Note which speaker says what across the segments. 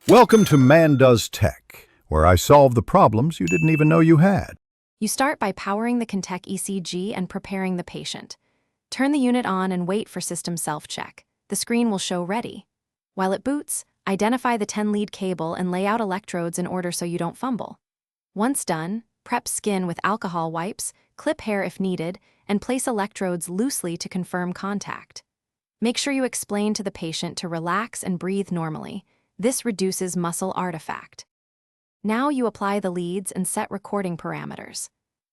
Speaker 1: Welcome to Man Does Tech, where I solve the problems you didn't even know you had.
Speaker 2: You start by powering the Contec ECG and preparing the patient. Turn the unit on and wait for system self-check. The screen will show ready. While it boots, identify the 10-lead cable and lay out electrodes in order so you don't fumble. Once done, prep skin with alcohol wipes, clip hair if needed, and place electrodes loosely to confirm contact. Make sure you explain to the patient to relax and breathe normally. This reduces muscle artifact. Now you apply the leads and set recording parameters.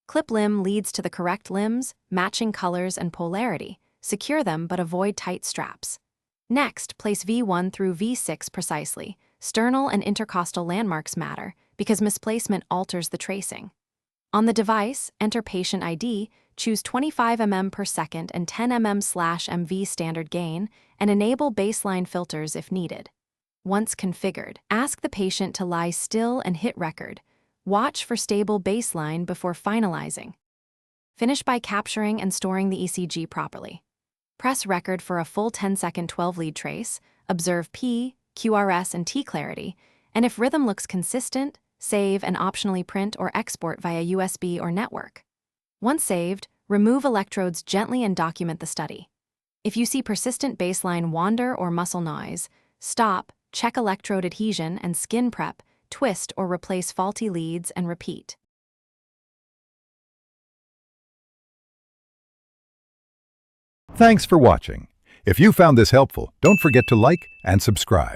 Speaker 2: Clip limb leads to the correct limbs, matching colors and polarity. Secure them but avoid tight straps. Next, place V1 through V6 precisely. Sternal and intercostal landmarks matter because misplacement alters the tracing. On the device, enter patient ID, choose 25 mm per second and 10 mm/MV standard gain, and enable baseline filters if needed. Once configured, ask the patient to lie still and hit record. Watch for stable baseline before finalizing. Finish by capturing and storing the ECG properly. Press record for a full 10-second 12-lead trace, observe P, QRS, and T clarity, and if rhythm looks consistent, save and optionally print or export via USB or network. Once saved, remove electrodes gently and document the study. If you see persistent baseline wander or muscle noise, stop, check electrode adhesion and skin prep, twist or replace faulty leads, and repeat.
Speaker 1: Thanks for watching. If you found this helpful, don't forget to like and subscribe.